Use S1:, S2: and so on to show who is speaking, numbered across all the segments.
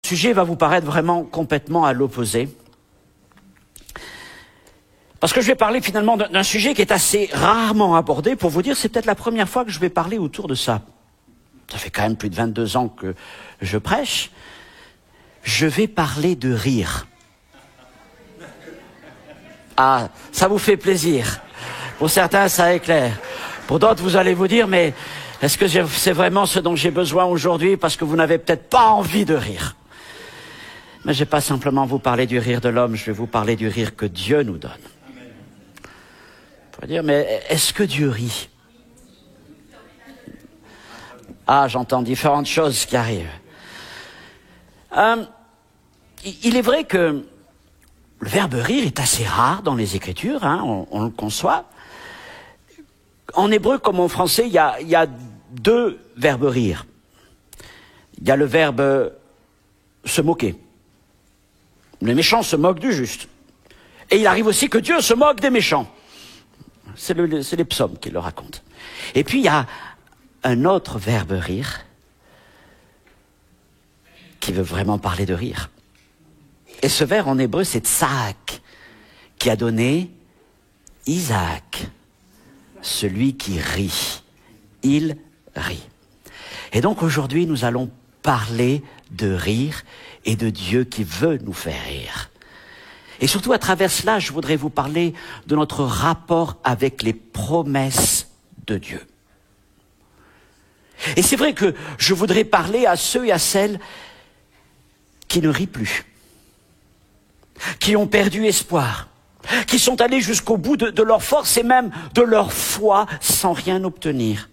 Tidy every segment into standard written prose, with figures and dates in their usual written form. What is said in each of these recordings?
S1: Le sujet va vous paraître vraiment complètement à l'opposé. Parce que je vais parler finalement d'un sujet qui est assez rarement abordé. Pour vous dire, c'est peut-être la première fois que je vais parler autour de ça. Ça fait quand même plus de 22 ans que je prêche. Je vais parler de rire. Ah, ça vous fait plaisir. Pour certains, ça éclaire. Pour d'autres, vous allez vous dire, mais est-ce que c'est vraiment ce dont j'ai besoin aujourd'hui parce que vous n'avez peut-être pas envie de rire? Mais je ne vais pas simplement vous parler du rire de l'homme, je vais vous parler du rire que Dieu nous donne. On pourrait dire, mais est-ce que Dieu rit? Ah, j'entends différentes choses qui arrivent. Il est vrai que le verbe rire est assez rare dans les Écritures, hein, on le conçoit. En hébreu comme en français, il y a deux verbes rire. Il y a le verbe se moquer. Les méchants se moquent du juste. Et il arrive aussi que Dieu se moque des méchants. C'est les psaumes qui le racontent. Et puis il y a un autre verbe rire qui veut vraiment parler de rire. Et ce verbe en hébreu, c'est tsaak, qui a donné Isaac, celui qui rit. Il rit. Et donc aujourd'hui, nous allons parler de rire et de Dieu qui veut nous faire rire. Et surtout à travers cela, je voudrais vous parler de notre rapport avec les promesses de Dieu. Et c'est vrai que je voudrais parler à ceux et à celles qui ne rient plus, qui ont perdu espoir, qui sont allés jusqu'au bout de leur force et même de leur foi sans rien obtenir,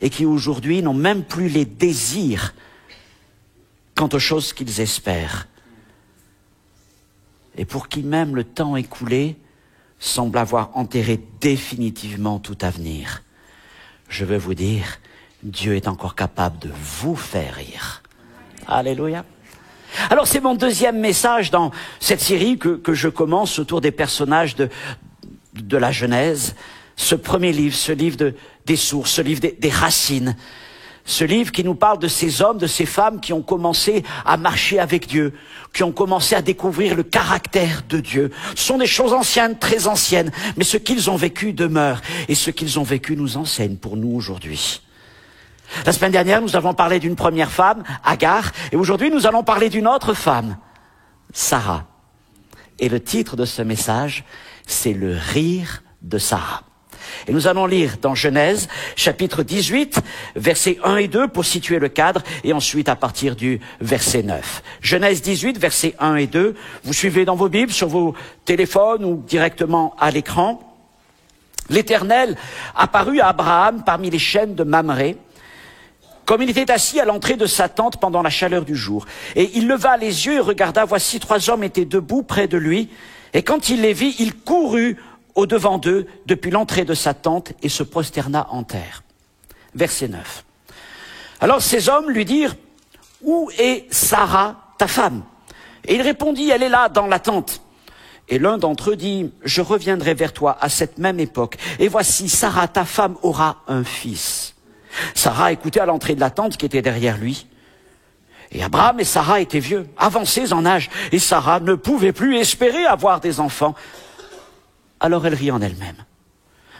S1: et qui aujourd'hui n'ont même plus les désirs quant aux choses qu'ils espèrent, et pour qui même le temps écoulé semble avoir enterré définitivement tout avenir. Je veux vous dire, Dieu est encore capable de vous faire rire. Alléluia. Alors c'est mon deuxième message dans cette série que je commence autour des personnages de la Genèse. Ce premier livre, ce livre des sources, ce livre des racines. Ce livre qui nous parle de ces hommes, de ces femmes qui ont commencé à marcher avec Dieu, qui ont commencé à découvrir le caractère de Dieu. Ce sont des choses anciennes, très anciennes, mais ce qu'ils ont vécu demeure. Et ce qu'ils ont vécu nous enseigne pour nous aujourd'hui. La semaine dernière, nous avons parlé d'une première femme, Agar, et aujourd'hui nous allons parler d'une autre femme, Sarah. Et le titre de ce message, c'est le rire de Sarah. Et nous allons lire dans Genèse, chapitre 18, versets 1 et 2 pour situer le cadre, et ensuite à partir du verset 9. Genèse 18, versets 1 et 2, vous suivez dans vos Bibles, sur vos téléphones ou directement à l'écran. L'Éternel apparut à Abraham parmi les chênes de Mamré, comme il était assis à l'entrée de sa tente pendant la chaleur du jour. Et il leva les yeux et regarda, voici 3 hommes étaient debout près de lui, et quand il les vit, il courut au-devant d'eux depuis l'entrée de sa tente et se prosterna en terre. Verset 9. Alors ces hommes lui dirent, « Où est Sarah, ta femme ?» Et il répondit, « Elle est là, dans la tente. » Et l'un d'entre eux dit, « Je reviendrai vers toi à cette même époque, et voici, Sarah, ta femme, aura un fils. » Sarah écoutait à l'entrée de la tente qui était derrière lui. Et Abraham et Sarah étaient vieux, avancés en âge, et Sarah ne pouvait plus espérer avoir des enfants. Alors elle rit en elle-même,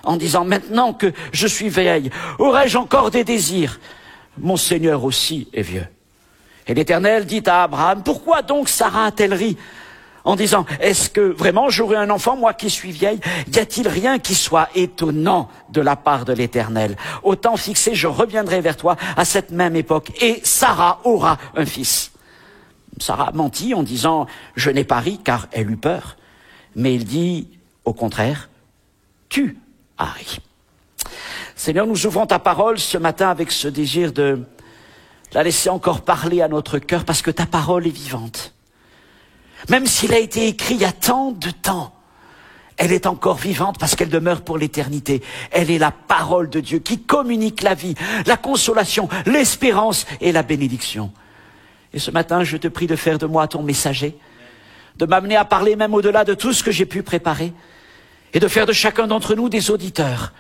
S1: en disant, « Maintenant que je suis vieille, aurais-je encore des désirs? Mon Seigneur aussi est vieux. » Et l'Éternel dit à Abraham, « Pourquoi donc Sarah a-t-elle ri? » En disant, « Est-ce que vraiment j'aurai un enfant, moi qui suis vieille? Y a-t-il rien qui soit étonnant de la part de l'Éternel? Au temps fixé, je reviendrai vers toi à cette même époque, et Sarah aura un fils. » Sarah mentit en disant, « Je n'ai pas ri, car elle eut peur. » Mais il dit, au contraire, « Tu as ri. » Seigneur, nous ouvrons ta parole ce matin avec ce désir de la laisser encore parler à notre cœur, parce que ta parole est vivante. Même s'il a été écrit il y a tant de temps, elle est encore vivante parce qu'elle demeure pour l'éternité. Elle est la parole de Dieu qui communique la vie, la consolation, l'espérance et la bénédiction. Et ce matin, je te prie de faire de moi ton messager, de m'amener à parler même au-delà de tout ce que j'ai pu préparer, et de faire de chacun d'entre nous des auditeurs,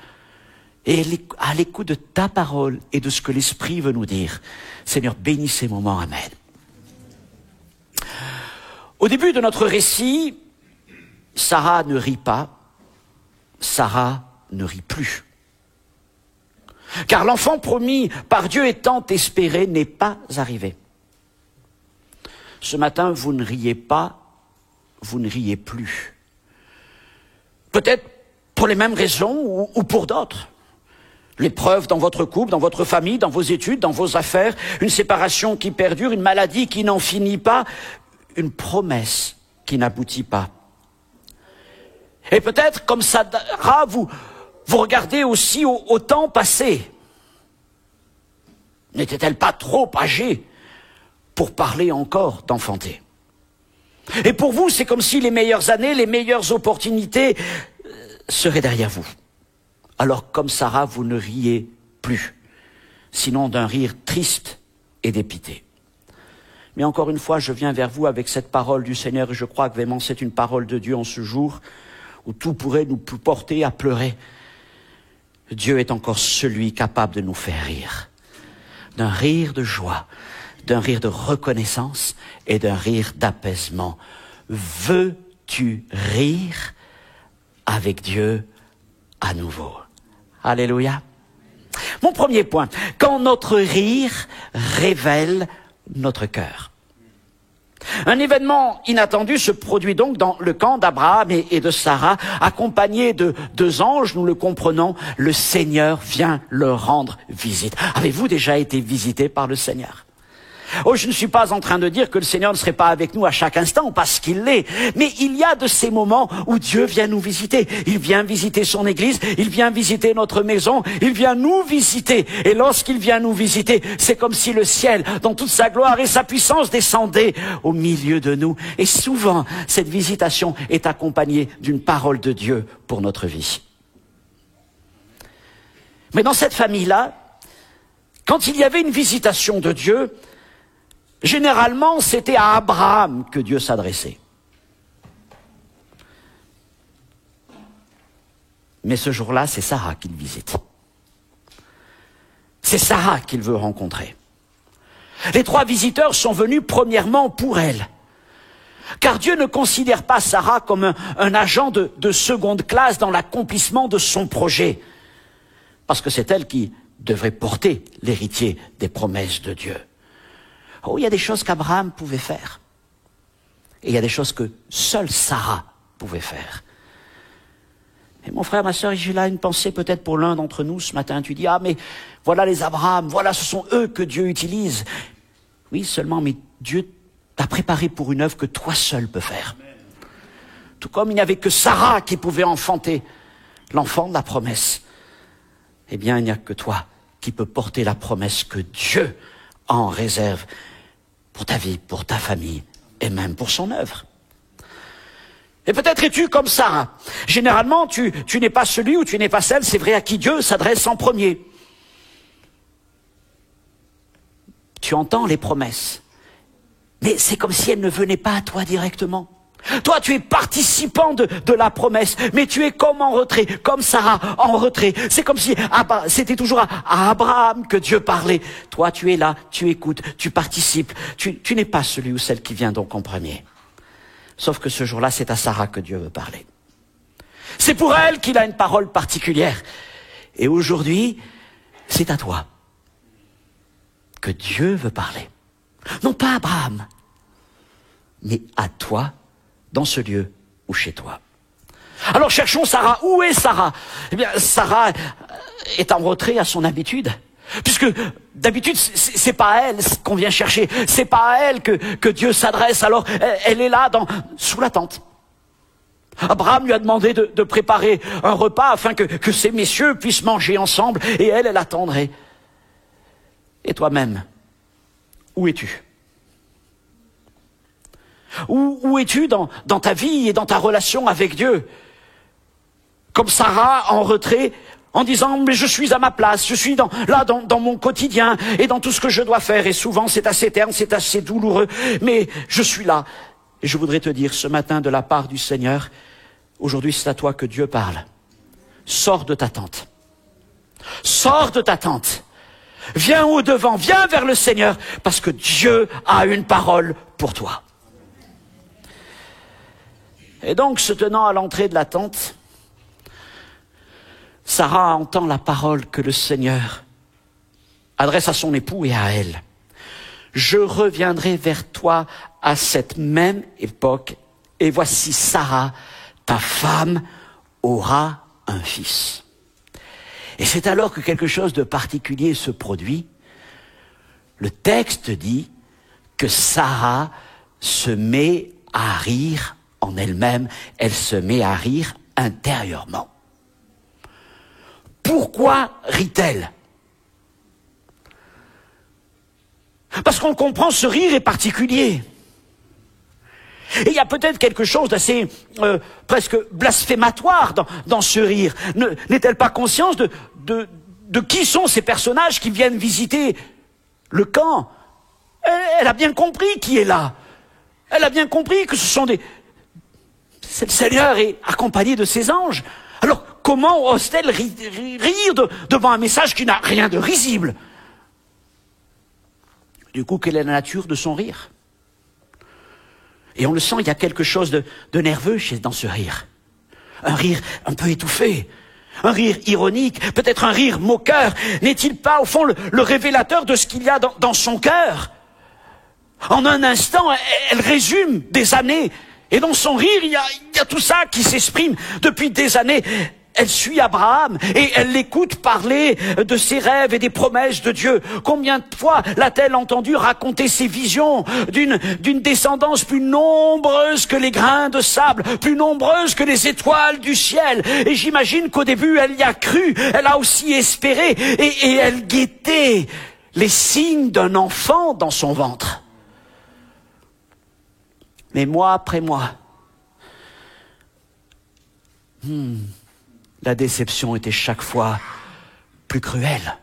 S1: et à l'écoute de ta parole et de ce que l'Esprit veut nous dire. Seigneur, bénis ces moments. Amen. Au début de notre récit, Sarah ne rit pas, Sarah ne rit plus. Car l'enfant promis par Dieu et tant espéré n'est pas arrivé. Ce matin, vous ne riez pas, vous ne riez plus. Peut-être pour les mêmes raisons ou pour d'autres. L'épreuve dans votre couple, dans votre famille, dans vos études, dans vos affaires, une séparation qui perdure, une maladie qui n'en finit pas, une promesse qui n'aboutit pas. Et peut-être, comme Sarah, vous regardez aussi au temps passé. N'était-elle pas trop âgée pour parler encore d'enfanter? Et pour vous, c'est comme si les meilleures années, les meilleures opportunités seraient derrière vous. Alors, comme Sarah, vous ne riez plus, sinon d'un rire triste et dépité. Mais encore une fois, je viens vers vous avec cette parole du Seigneur, et je crois que vraiment c'est une parole de Dieu en ce jour où tout pourrait nous porter à pleurer. Dieu est encore celui capable de nous faire rire. D'un rire de joie, d'un rire de reconnaissance et d'un rire d'apaisement. Veux-tu rire avec Dieu à nouveau? Alléluia. Mon premier point, quand notre rire révèle notre cœur. Un événement inattendu se produit donc dans le camp d'Abraham et de Sarah, accompagné de deux anges, nous le comprenons, le Seigneur vient leur rendre visite. Avez-vous déjà été visité par le Seigneur? Oh, je ne suis pas en train de dire que le Seigneur ne serait pas avec nous à chaque instant, parce qu'il l'est. Mais il y a de ces moments où Dieu vient nous visiter. Il vient visiter son Église, il vient visiter notre maison, il vient nous visiter. Et lorsqu'il vient nous visiter, c'est comme si le ciel, dans toute sa gloire et sa puissance, descendait au milieu de nous. Et souvent, cette visitation est accompagnée d'une parole de Dieu pour notre vie. Mais dans cette famille-là, quand il y avait une visitation de Dieu, généralement, c'était à Abraham que Dieu s'adressait. Mais ce jour-là, c'est Sarah qu'il visite. C'est Sarah qu'il veut rencontrer. Les trois visiteurs sont venus premièrement pour elle. Car Dieu ne considère pas Sarah comme un agent de seconde classe dans l'accomplissement de son projet. Parce que c'est elle qui devrait porter l'héritier des promesses de Dieu. Oh, il y a des choses qu'Abraham pouvait faire. Et il y a des choses que seule Sarah pouvait faire. Et mon frère, ma sœur, j'ai là une pensée peut-être pour l'un d'entre nous ce matin. Tu dis, ah mais voilà les Abraham, voilà ce sont eux que Dieu utilise. Oui, seulement, mais Dieu t'a préparé pour une œuvre que toi seul peux faire. Tout comme il n'y avait que Sarah qui pouvait enfanter l'enfant de la promesse. Eh bien, il n'y a que toi qui peux porter la promesse que Dieu a en réserve pour ta vie, pour ta famille, et même pour son œuvre. Et peut-être es-tu comme Sarah. Généralement, tu n'es pas celui ou tu n'es pas celle, c'est vrai, à qui Dieu s'adresse en premier. Tu entends les promesses, mais c'est comme si elles ne venaient pas à toi directement. Toi, tu es participant de la promesse, mais tu es comme en retrait, comme Sarah en retrait. C'est comme si c'était toujours à Abraham que Dieu parlait. Toi, tu es là, tu écoutes, tu participes. Tu n'es pas celui ou celle qui vient donc en premier. Sauf que ce jour-là, c'est à Sarah que Dieu veut parler. C'est pour elle qu'il a une parole particulière. Et aujourd'hui, c'est à toi que Dieu veut parler. Non pas à Abraham, mais à toi, dans ce lieu ou chez toi. Alors cherchons Sarah. Où est Sarah? Eh bien, Sarah est en retrait à son habitude. Puisque d'habitude, c'est pas à elle qu'on vient chercher. C'est pas à elle que Dieu s'adresse. Alors, elle est là, sous la tente. Abraham lui a demandé de préparer un repas afin que ces messieurs puissent manger ensemble. Et elle attendrait. Et toi-même, où es-tu? Où es-tu dans ta vie et dans ta relation avec Dieu? Comme Sarah en retrait, en disant mais je suis à ma place, je suis dans mon quotidien et dans tout ce que je dois faire. Et souvent c'est assez terne, c'est assez douloureux, mais je suis là. Et je voudrais te dire ce matin de la part du Seigneur, aujourd'hui c'est à toi que Dieu parle. Sors de ta tente. Sors de ta tente. Viens au devant, viens vers le Seigneur, parce que Dieu a une parole pour toi. Et donc, se tenant à l'entrée de la tente, Sarah entend la parole que le Seigneur adresse à son époux et à elle. « Je reviendrai vers toi à cette même époque, et voici Sarah, ta femme, aura un fils. » Et c'est alors que quelque chose de particulier se produit. Le texte dit que Sarah se met à rire en elle-même, elle se met à rire intérieurement. Pourquoi rit-elle ? Parce qu'on comprend, ce rire est particulier. Et il y a peut-être quelque chose d'assez presque blasphématoire dans ce rire. N'est-elle pas consciente de qui sont ces personnages qui viennent visiter le camp ? Elle a bien compris qui est là. Elle a bien compris que ce sont c'est le Seigneur est accompagné de ses anges. Alors comment ose-t-elle rire devant un message qui n'a rien de risible ? Du coup, quelle est la nature de son rire ? Et on le sent, il y a quelque chose de nerveux dans ce rire. Un rire un peu étouffé, un rire ironique, peut-être un rire moqueur. N'est-il pas, au fond, le révélateur de ce qu'il y a dans son cœur ? En un instant, elle résume des années. Et dans son rire, il y a tout ça qui s'exprime depuis des années. Elle suit Abraham et elle l'écoute parler de ses rêves et des promesses de Dieu. Combien de fois l'a-t-elle entendu raconter ses visions d'une descendance plus nombreuse que les grains de sable, plus nombreuse que les étoiles du ciel. Et j'imagine qu'au début, elle y a cru, elle a aussi espéré et elle guettait les signes d'un enfant dans son ventre. Mais mois après mois, la déception était chaque fois plus cruelle.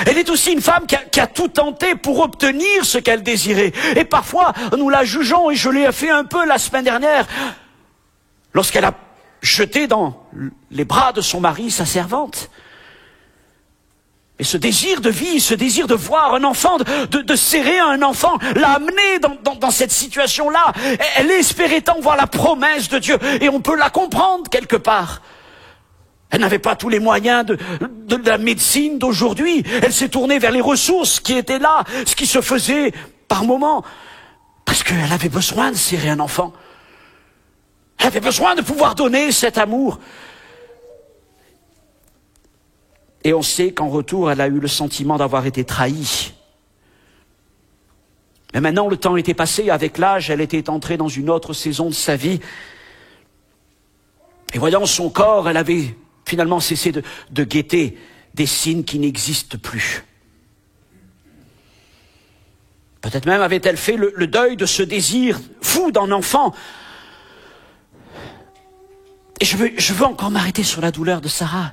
S1: Elle est aussi une femme qui a tout tenté pour obtenir ce qu'elle désirait. Et parfois, nous la jugeons, et je l'ai fait un peu la semaine dernière, lorsqu'elle a jeté dans les bras de son mari sa servante. Et ce désir de vie, ce désir de voir un enfant, de serrer un enfant, l'a amenée dans cette situation-là. Elle espérait tant voir la promesse de Dieu, et on peut la comprendre quelque part. Elle n'avait pas tous les moyens de la médecine d'aujourd'hui. Elle s'est tournée vers les ressources qui étaient là, ce qui se faisait par moments, parce qu'elle avait besoin de serrer un enfant. Elle avait besoin de pouvoir donner cet amour. Et on sait qu'en retour, elle a eu le sentiment d'avoir été trahie. Mais maintenant, le temps était passé, avec l'âge, elle était entrée dans une autre saison de sa vie. Et voyant son corps, elle avait finalement cessé de guetter des signes qui n'existent plus. Peut-être même avait-elle fait le deuil de ce désir fou d'un enfant. Et je veux encore m'arrêter sur la douleur de Sarah.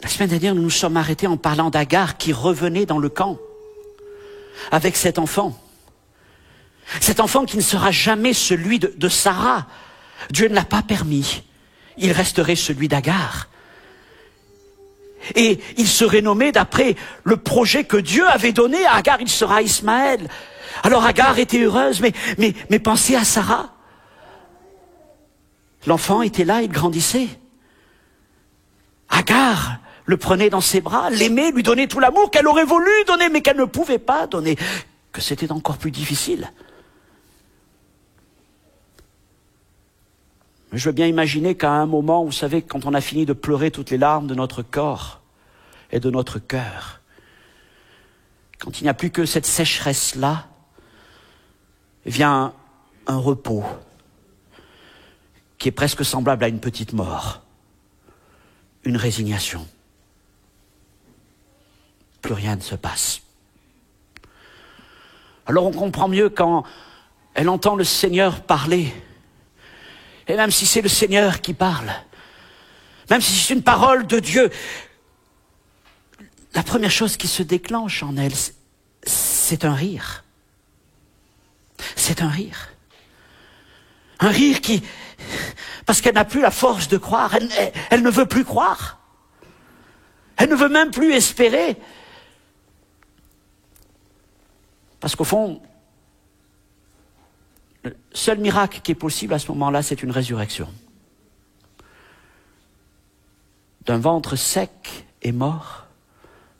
S1: La semaine dernière, nous nous sommes arrêtés en parlant d'Agar qui revenait dans le camp avec cet enfant. Cet enfant qui ne sera jamais celui de Sarah. Dieu ne l'a pas permis. Il resterait celui d'Agar. Et il serait nommé d'après le projet que Dieu avait donné à Agar. Il sera Ismaël. Alors Agar était heureuse, mais pensez à Sarah. L'enfant était là, il grandissait. Agar le prenait dans ses bras, l'aimait, lui donnait tout l'amour qu'elle aurait voulu donner, mais qu'elle ne pouvait pas donner, que c'était encore plus difficile. Mais je veux bien imaginer qu'à un moment, vous savez, quand on a fini de pleurer toutes les larmes de notre corps et de notre cœur, quand il n'y a plus que cette sécheresse-là, vient un repos qui est presque semblable à une petite mort, une résignation. Plus rien ne se passe. Alors on comprend mieux quand elle entend le Seigneur parler. Et même si c'est le Seigneur qui parle, même si c'est une parole de Dieu, la première chose qui se déclenche en elle, c'est un rire. C'est un rire. Un rire qui, parce qu'elle n'a plus la force de croire, elle ne veut plus croire. Elle ne veut même plus espérer. Parce qu'au fond, seul miracle qui est possible à ce moment-là, c'est une résurrection. D'un ventre sec et mort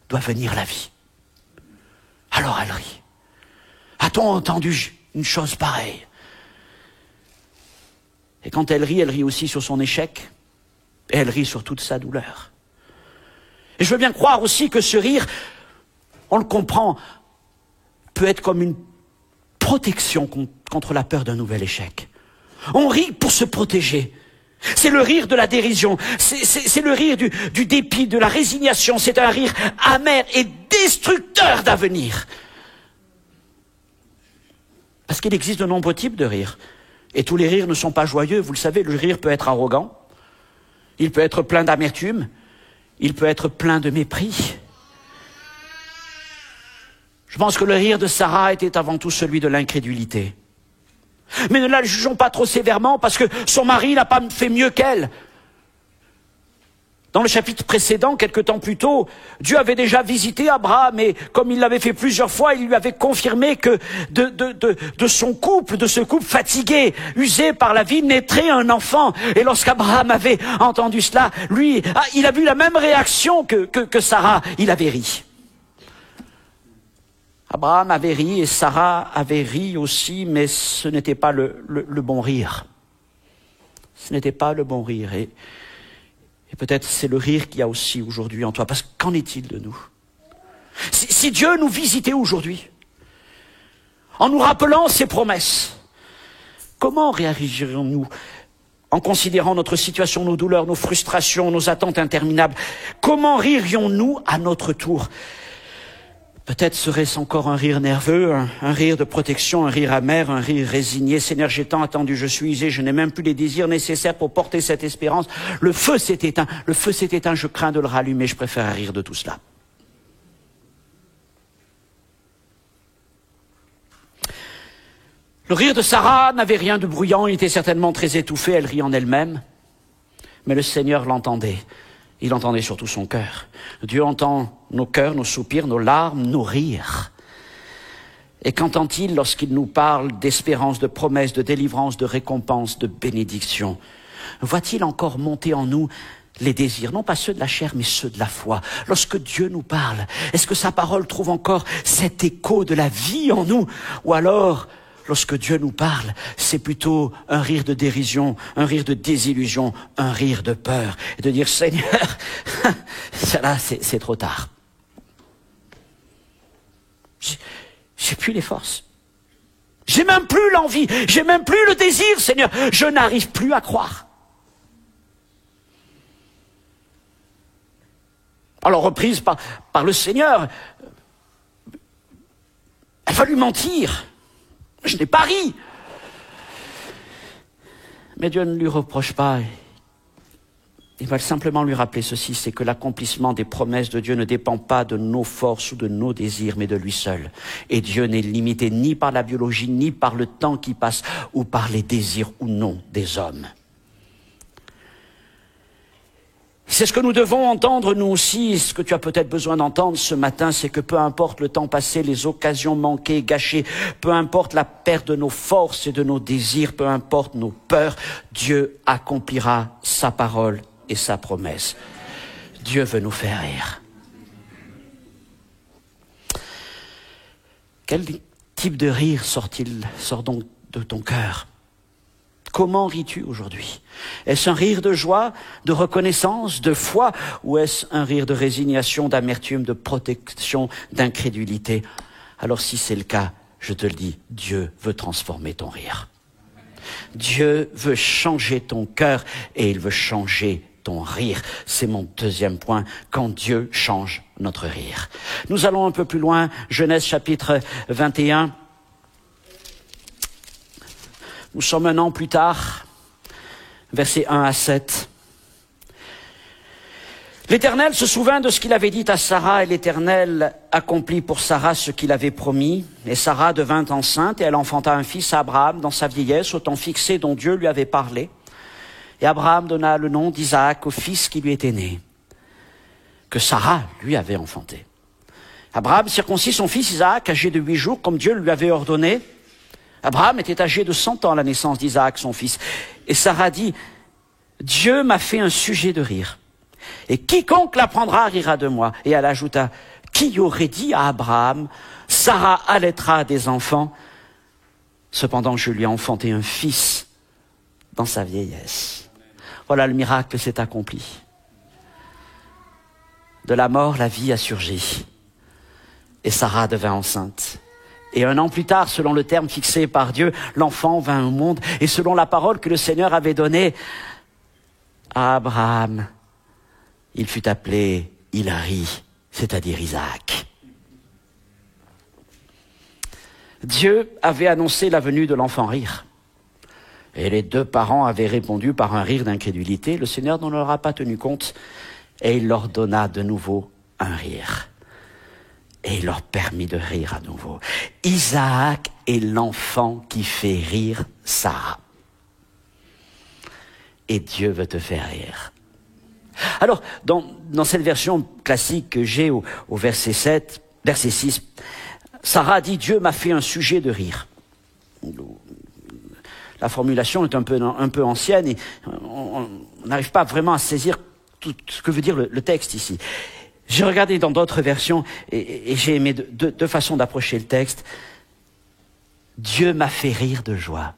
S1: doit venir la vie. Alors elle rit. A-t-on entendu une chose pareille? Et quand elle rit aussi sur son échec, et elle rit sur toute sa douleur. Et je veux bien croire aussi que ce rire, on le comprend, peut être comme une protection contre la peur d'un nouvel échec. On rit pour se protéger. C'est le rire de la dérision, c'est le rire du dépit, de la résignation, c'est un rire amer et destructeur d'avenir. Parce qu'il existe de nombreux types de rires. Et tous les rires ne sont pas joyeux, vous le savez, le rire peut être arrogant, il peut être plein d'amertume, il peut être plein de mépris. Je pense que le rire de Sarah était avant tout celui de l'incrédulité. Mais ne la jugeons pas trop sévèrement parce que son mari n'a pas fait mieux qu'elle. Dans le chapitre précédent, quelque temps plus tôt, Dieu avait déjà visité Abraham et comme il l'avait fait plusieurs fois, il lui avait confirmé que de son couple, de ce couple fatigué, usé par la vie, naîtrait un enfant. Et lorsqu'Abraham avait entendu cela, lui, il a vu la même réaction que Sarah, il avait ri. Abraham avait ri et Sarah avait ri aussi, mais ce n'était pas le bon rire. Ce n'était pas le bon rire. Et peut-être c'est le rire qu'il y a aussi aujourd'hui en toi. Parce que qu'en est-il de nous? Si Dieu nous visitait aujourd'hui, en nous rappelant ses promesses, comment réagirions-nous en considérant notre situation, nos douleurs, nos frustrations, nos attentes interminables? Comment ririons-nous à notre tour? Peut-être serait-ce encore un rire nerveux, un rire de protection, un rire amer, un rire résigné. Seigneur, j'ai tant attendu, je suis usé, je n'ai même plus les désirs nécessaires pour porter cette espérance. Le feu s'est éteint, je crains de le rallumer, je préfère rire de tout cela. Le rire de Sarah n'avait rien de bruyant, il était certainement très étouffé, elle rit en elle-même. Mais le Seigneur l'entendait. Il entendait surtout son cœur. Dieu entend nos cœurs, nos soupirs, nos larmes, nos rires. Et qu'entend-il lorsqu'il nous parle d'espérance, de promesse, de délivrance, de récompense, de bénédiction? Voit-il encore monter en nous les désirs, non pas ceux de la chair, mais ceux de la foi? Lorsque Dieu nous parle, est-ce que sa parole trouve encore cet écho de la vie en nous? Ou alors, lorsque Dieu nous parle, c'est plutôt un rire de dérision, un rire de désillusion, un rire de peur. Et de dire, Seigneur, ça là, c'est trop tard. J'ai plus les forces. J'ai même plus l'envie, j'ai même plus le désir, Seigneur. Je n'arrive plus à croire. Alors reprise par le Seigneur, elle va lui mentir. Je n'ai pas ri. Mais Dieu ne lui reproche pas. Il va simplement lui rappeler ceci, c'est que l'accomplissement des promesses de Dieu ne dépend pas de nos forces ou de nos désirs, mais de lui seul. Et Dieu n'est limité ni par la biologie, ni par le temps qui passe, ou par les désirs ou non des hommes. C'est ce que nous devons entendre, nous aussi. Ce que tu as peut-être besoin d'entendre ce matin, c'est que peu importe le temps passé, les occasions manquées, gâchées, peu importe la perte de nos forces et de nos désirs, peu importe nos peurs, Dieu accomplira sa parole et sa promesse. Dieu veut nous faire rire. Quel type de rire sort donc de ton cœur? Comment ris-tu aujourd'hui? Est-ce un rire de joie, de reconnaissance, de foi, ou est-ce un rire de résignation, d'amertume, de protection, d'incrédulité? Alors si c'est le cas, je te le dis, Dieu veut transformer ton rire. Dieu veut changer ton cœur et il veut changer ton rire. C'est mon deuxième point, quand Dieu change notre rire. Nous allons un peu plus loin, Genèse chapitre 21. Nous sommes un an plus tard, versets 1 à 7. L'Éternel se souvint de ce qu'il avait dit à Sarah, et l'Éternel accomplit pour Sarah ce qu'il avait promis. Et Sarah devint enceinte, et elle enfanta un fils à Abraham dans sa vieillesse, au temps fixé dont Dieu lui avait parlé. Et Abraham donna le nom d'Isaac au fils qui lui était né, que Sarah lui avait enfanté. Abraham circoncit son fils Isaac, âgé de 8 jours, comme Dieu lui avait ordonné. Abraham était âgé de 100 ans à la naissance d'Isaac, son fils. Et Sarah dit, Dieu m'a fait un sujet de rire. Et quiconque l'apprendra rira de moi. Et elle ajouta, qui aurait dit à Abraham, Sarah allaitera des enfants, cependant je lui ai enfanté un fils dans sa vieillesse. Voilà, le miracle s'est accompli. De la mort, la vie a surgi. Et Sarah devint enceinte. Et 1 an plus tard, selon le terme fixé par Dieu, l'enfant vint au monde. Et selon la parole que le Seigneur avait donnée à Abraham, il fut appelé Hilari, c'est-à-dire Isaac. Dieu avait annoncé la venue de l'enfant rire. Et les 2 parents avaient répondu par un rire d'incrédulité. Le Seigneur n'en leur a pas tenu compte et il leur donna de nouveau un rire. Et il leur permit de rire à nouveau. Isaac est l'enfant qui fait rire Sarah. Et Dieu veut te faire rire. Alors, dans cette version classique que j'ai au verset 7, verset 6, Sarah dit, Dieu m'a fait un sujet de rire. La formulation est un peu ancienne et on n'arrive pas vraiment à saisir tout ce que veut dire le texte ici. J'ai regardé dans d'autres versions et j'ai aimé deux façons d'approcher le texte. Dieu m'a fait rire de joie.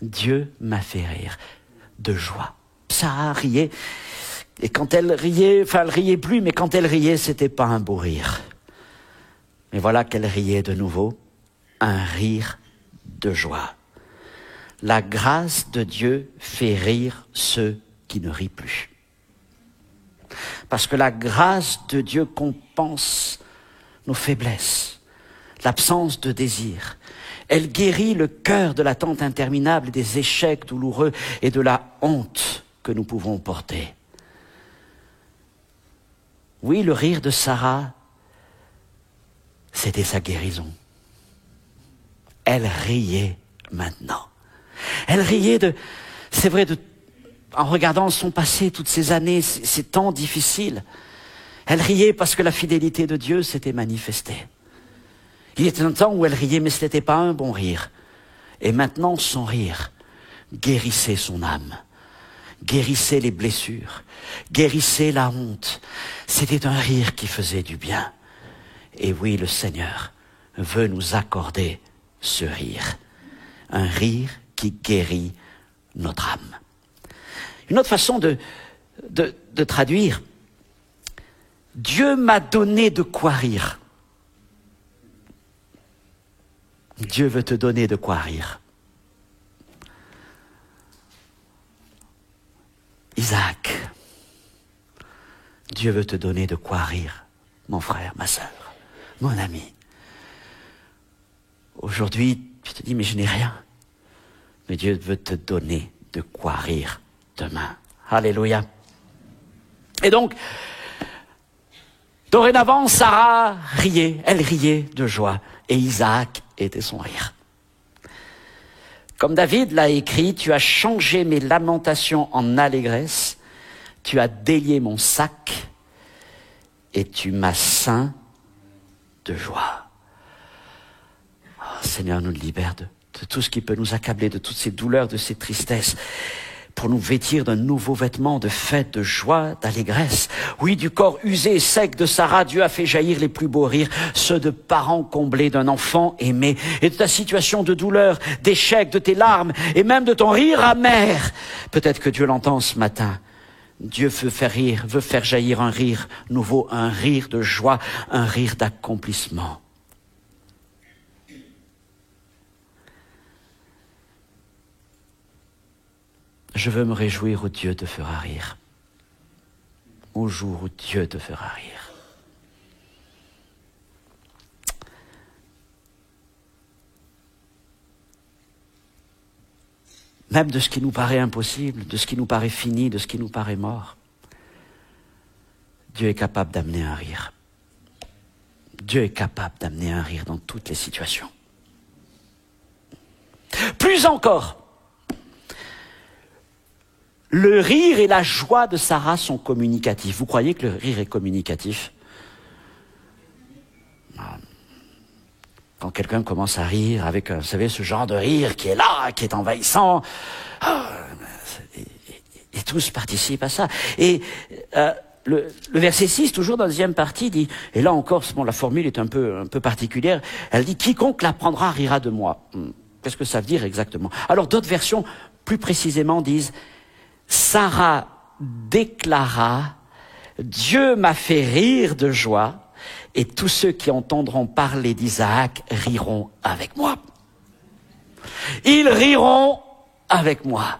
S1: Dieu m'a fait rire de joie. Sarah riait. Et quand elle riait, enfin elle riait plus, mais quand elle riait, c'était pas un beau rire. Mais voilà qu'elle riait de nouveau, un rire de joie. La grâce de Dieu fait rire ceux qui ne rient plus. Parce que la grâce de Dieu compense nos faiblesses, l'absence de désir. Elle guérit le cœur de l'attente interminable, des échecs douloureux et de la honte que nous pouvons porter. Oui, le rire de Sarah, c'était sa guérison. Elle riait maintenant. Elle riait c'est vrai, en regardant son passé, toutes ces années, ces temps difficiles. Elle riait parce que la fidélité de Dieu s'était manifestée. Il y était un temps où elle riait, mais ce n'était pas un bon rire. Et maintenant, son rire guérissait son âme, guérissait les blessures, guérissait la honte. C'était un rire qui faisait du bien. Et oui, le Seigneur veut nous accorder ce rire. Un rire qui guérit notre âme. Une autre façon de traduire, Dieu m'a donné de quoi rire. Dieu veut te donner de quoi rire. Isaac, Dieu veut te donner de quoi rire, mon frère, ma sœur, mon ami. Aujourd'hui, tu te dis, mais je n'ai rien. Mais Dieu veut te donner de quoi rire demain. Alléluia. Et donc, dorénavant, Sarah riait, elle riait de joie. Et Isaac était son rire. Comme David l'a écrit, tu as changé mes lamentations en allégresse, tu as délié mon sac et tu m'as ceint de joie. Oh, Seigneur, nous libère de tout ce qui peut nous accabler, de toutes ces douleurs, de ces tristesses, pour nous vêtir d'un nouveau vêtement de fête, de joie, d'allégresse. Oui, du corps usé et sec de Sarah, Dieu a fait jaillir les plus beaux rires, ceux de parents comblés d'un enfant aimé, et de ta situation de douleur, d'échec, de tes larmes, et même de ton rire amer. Peut-être que Dieu l'entend ce matin. Dieu veut faire rire, veut faire jaillir un rire nouveau, un rire de joie, un rire d'accomplissement. Je veux me réjouir où Dieu te fera rire. Au jour où Dieu te fera rire. Même de ce qui nous paraît impossible, de ce qui nous paraît fini, de ce qui nous paraît mort. Dieu est capable d'amener un rire. Dieu est capable d'amener un rire dans toutes les situations. Plus encore, le rire et la joie de Sarah sont communicatifs. Vous croyez que le rire est communicatif ? Quand quelqu'un commence à rire avec, vous savez, ce genre de rire qui est là, qui est envahissant, et tous participent à ça. Et le verset 6, toujours dans la deuxième partie, dit, et là encore, bon, la formule est un peu particulière, elle dit « Quiconque l'apprendra rira de moi ». Qu'est-ce que ça veut dire exactement? Alors d'autres versions, plus précisément, disent « Sarah déclara « Dieu m'a fait rire de joie, et tous ceux qui entendront parler d'Isaac riront avec moi. » Ils riront avec moi.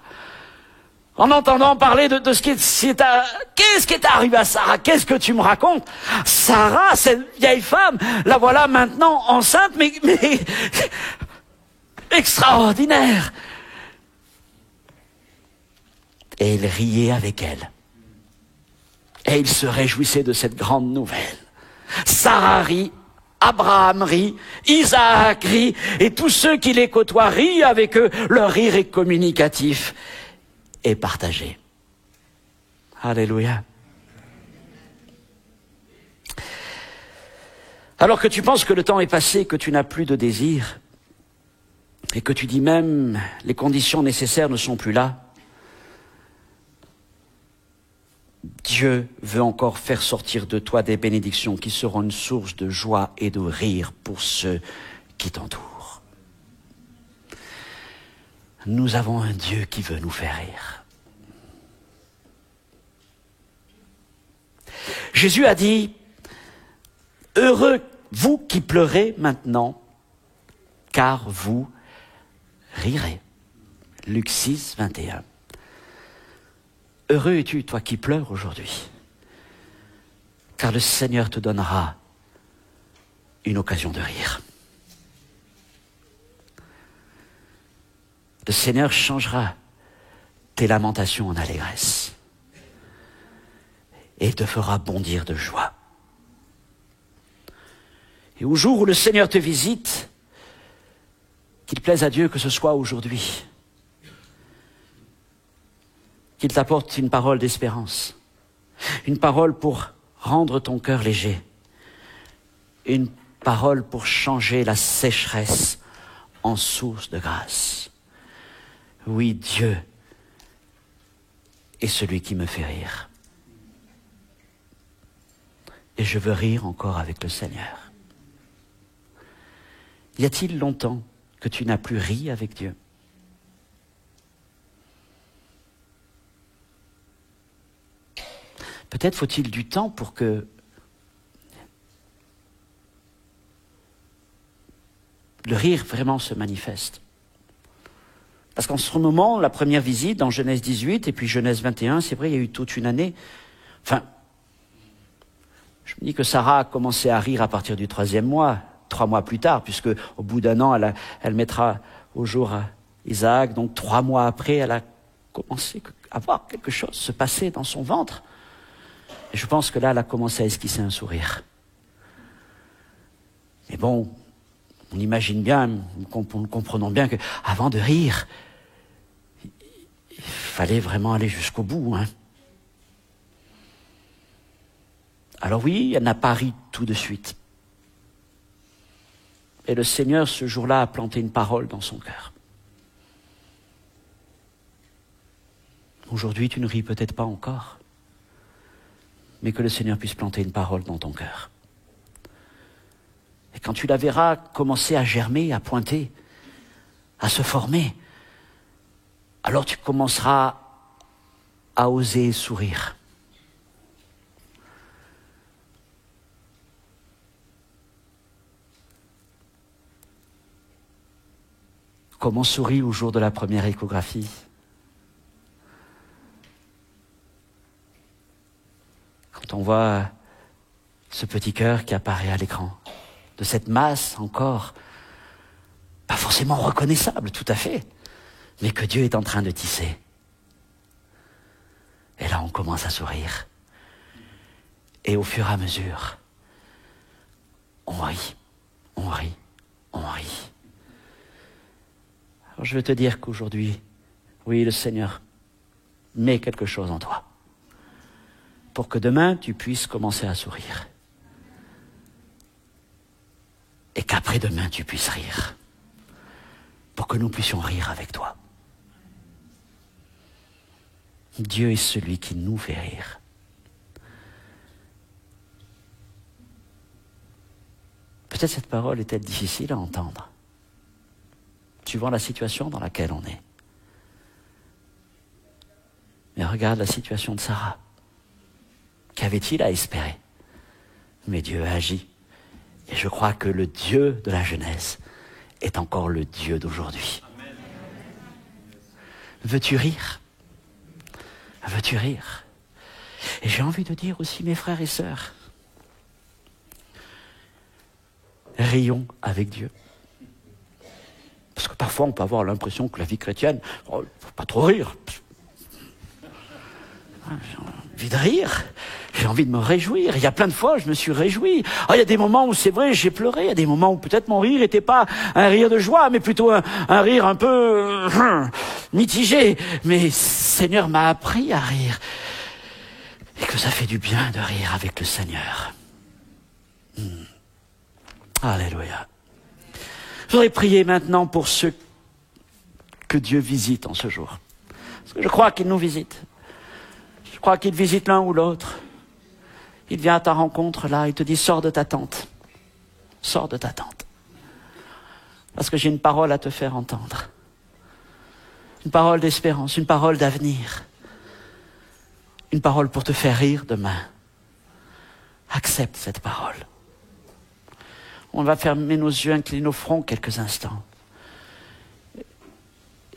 S1: En entendant parler de ce qu'est-ce qui est arrivé à Sarah? Qu'est-ce que tu me racontes? Sarah, cette vieille femme, la voilà maintenant enceinte, mais extraordinaire. Et il riait avec elle. Et il se réjouissait de cette grande nouvelle. Sarah rit, Abraham rit, Isaac rit, et tous ceux qui les côtoient rient avec eux. Leur rire est communicatif et partagé. Alléluia. Alors que tu penses que le temps est passé, que tu n'as plus de désir, et que tu dis même les conditions nécessaires ne sont plus là, Dieu veut encore faire sortir de toi des bénédictions qui seront une source de joie et de rire pour ceux qui t'entourent. Nous avons un Dieu qui veut nous faire rire. Jésus a dit, « Heureux vous qui pleurez maintenant, car vous rirez. » Luc 6, 21. Heureux es-tu, toi qui pleures aujourd'hui, car le Seigneur te donnera une occasion de rire. Le Seigneur changera tes lamentations en allégresse et te fera bondir de joie. Et au jour où le Seigneur te visite, qu'il plaise à Dieu que ce soit aujourd'hui, qu'il t'apporte une parole d'espérance, une parole pour rendre ton cœur léger, une parole pour changer la sécheresse en source de grâce. Oui, Dieu est celui qui me fait rire. Et je veux rire encore avec le Seigneur. Y a-t-il longtemps que tu n'as plus ri avec Dieu? Peut-être faut-il du temps pour que le rire vraiment se manifeste. Parce qu'en ce moment, la première visite dans Genèse 18 et puis Genèse 21, c'est vrai, il y a eu toute une année. Enfin, je me dis que Sarah a commencé à rire à partir du 3e mois, 3 mois plus tard, puisque au bout d'1 an, elle mettra au jour Isaac. Donc 3 mois après, elle a commencé à voir quelque chose se passer dans son ventre. Et je pense que là, elle a commencé à esquisser un sourire. Mais bon, on imagine bien, nous comprenons bien qu'avant de rire, il fallait vraiment aller jusqu'au bout. Alors oui, elle n'a pas ri tout de suite. Et le Seigneur, ce jour-là, a planté une parole dans son cœur. Aujourd'hui, tu ne ris peut-être pas encore, mais que le Seigneur puisse planter une parole dans ton cœur. Et quand tu la verras commencer à germer, à pointer, à se former, alors tu commenceras à oser sourire. Comme on sourit au jour de la première échographie. Quand on voit ce petit cœur qui apparaît à l'écran, de cette masse encore, pas forcément reconnaissable, tout à fait, mais que Dieu est en train de tisser. Et là, on commence à sourire. Et au fur et à mesure, on rit, on rit, on rit. Alors je veux te dire qu'aujourd'hui, oui, le Seigneur met quelque chose en toi, pour que demain, tu puisses commencer à sourire. Et qu'après-demain tu puisses rire, pour que nous puissions rire avec toi. Dieu est celui qui nous fait rire. Peut-être cette parole est-elle difficile à entendre, suivant la situation dans laquelle on est. Mais regarde la situation de Sarah. Qu'avait-il à espérer? Mais Dieu a agi. Et je crois que le Dieu de la Genèse est encore le Dieu d'aujourd'hui. Veux-tu rire? Veux-tu rire? Et j'ai envie de dire aussi, mes frères et sœurs, rions avec Dieu. Parce que parfois on peut avoir l'impression que la vie chrétienne, il ne faut pas trop rire. J'ai envie de rire, j'ai envie de me réjouir. Il y a plein de fois, je me suis réjoui. Il y a des moments où c'est vrai, j'ai pleuré. Il y a des moments où peut-être mon rire n'était pas un rire de joie, mais plutôt un rire un peu mitigé. Mais Seigneur m'a appris à rire. Et que ça fait du bien de rire avec le Seigneur. Alléluia. Je voudrais prier maintenant pour ceux que Dieu visite en ce jour. Parce que je crois qu'il nous visite. Je crois qu'il visite l'un ou l'autre. Il vient à ta rencontre là, il te dit sors de ta tente. Sors de ta tente. Parce que j'ai une parole à te faire entendre. Une parole d'espérance, une parole d'avenir. Une parole pour te faire rire demain. Accepte cette parole. On va fermer nos yeux, incliner nos fronts quelques instants.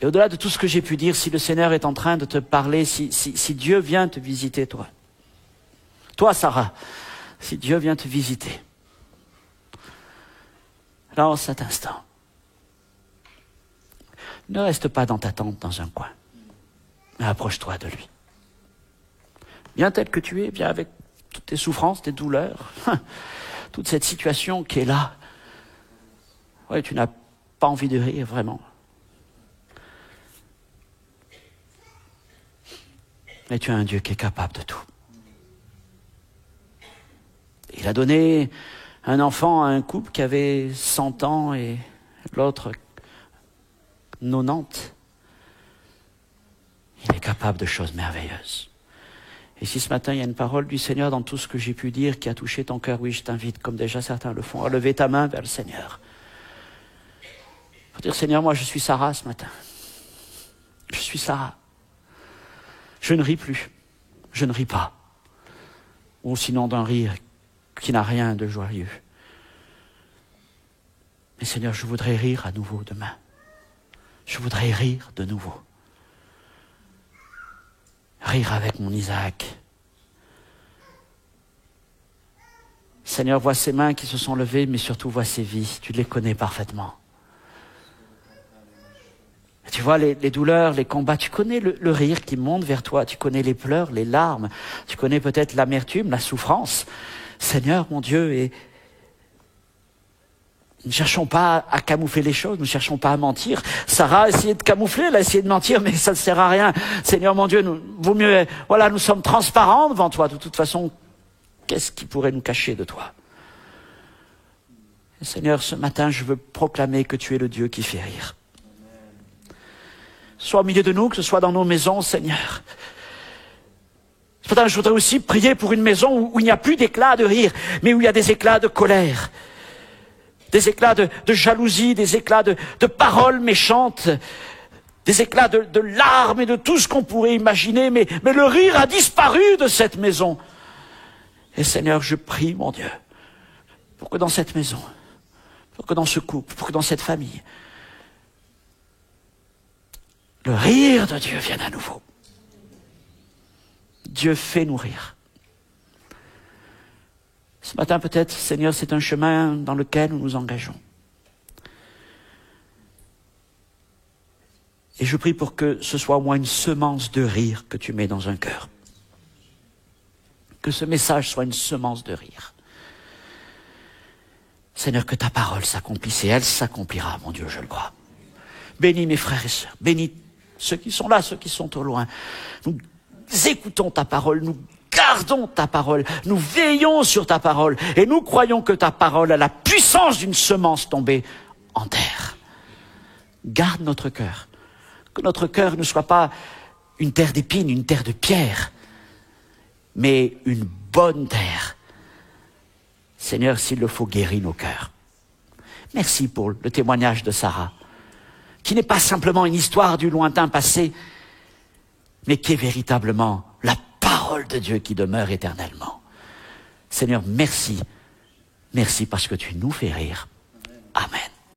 S1: Et au-delà de tout ce que j'ai pu dire, si le Seigneur est en train de te parler, si Dieu vient te visiter, toi, Sarah, si Dieu vient te visiter, là, en cet instant, ne reste pas dans ta tente, dans un coin, mais approche-toi de lui. Viens tel que tu es, viens avec toutes tes souffrances, tes douleurs, toute cette situation qui est là. Oui, tu n'as pas envie de rire, vraiment. Mais tu as un Dieu qui est capable de tout. Il a donné un enfant à un couple qui avait 100 ans et l'autre 90. Il est capable de choses merveilleuses. Et si ce matin, il y a une parole du Seigneur dans tout ce que j'ai pu dire qui a touché ton cœur, oui, je t'invite, comme déjà certains le font, à lever ta main vers le Seigneur. Pour dire, Seigneur, moi je suis Sarah ce matin. Je suis Sarah. Je ne ris plus. Je ne ris pas. Ou sinon d'un rire qui n'a rien de joyeux. Mais Seigneur, je voudrais rire à nouveau demain. Je voudrais rire de nouveau. Rire avec mon Isaac. Seigneur, vois ces mains qui se sont levées, mais surtout vois ces vies. Tu les connais parfaitement. Tu vois les douleurs, les combats, tu connais le rire qui monte vers toi, tu connais les pleurs, les larmes, tu connais peut-être l'amertume, la souffrance. Seigneur, mon Dieu, et nous ne cherchons pas à camoufler les choses, nous ne cherchons pas à mentir. Sarah a essayé de camoufler, elle a essayé de mentir, mais ça ne sert à rien. Seigneur, mon Dieu, vaut mieux, voilà, nous sommes transparents devant toi. De toute façon, qu'est-ce qui pourrait nous cacher de toi? Et Seigneur, ce matin, je veux proclamer que tu es le Dieu qui fait rire. Soit au milieu de nous, que ce soit dans nos maisons, Seigneur. Ce matin, je voudrais aussi prier pour une maison où il n'y a plus d'éclats de rire, mais où il y a des éclats de colère, des éclats de jalousie, des éclats de paroles méchantes, des éclats de larmes et de tout ce qu'on pourrait imaginer, mais le rire a disparu de cette maison. Et Seigneur, je prie, mon Dieu, pour que dans cette maison, pour que dans ce couple, pour que dans cette famille, le rire de Dieu vienne à nouveau. Dieu fait nous rire. Ce matin, peut-être, Seigneur, c'est un chemin dans lequel nous nous engageons. Et je prie pour que ce soit au moins une semence de rire que tu mets dans un cœur. Que ce message soit une semence de rire. Seigneur, que ta parole s'accomplisse et elle s'accomplira, mon Dieu, je le crois. Bénis mes frères et sœurs, bénis ceux qui sont là, ceux qui sont au loin. Nous écoutons ta parole, nous gardons ta parole, nous veillons sur ta parole et nous croyons que ta parole a la puissance d'une semence tombée en terre. Garde notre cœur, que notre cœur ne soit pas une terre d'épines, une terre de pierre, mais une bonne terre. Seigneur, s'il le faut, guéris nos cœurs. Merci pour le témoignage de Sarah, qui n'est pas simplement une histoire du lointain passé, mais qui est véritablement la parole de Dieu qui demeure éternellement. Seigneur, merci. Merci parce que tu nous fais rire.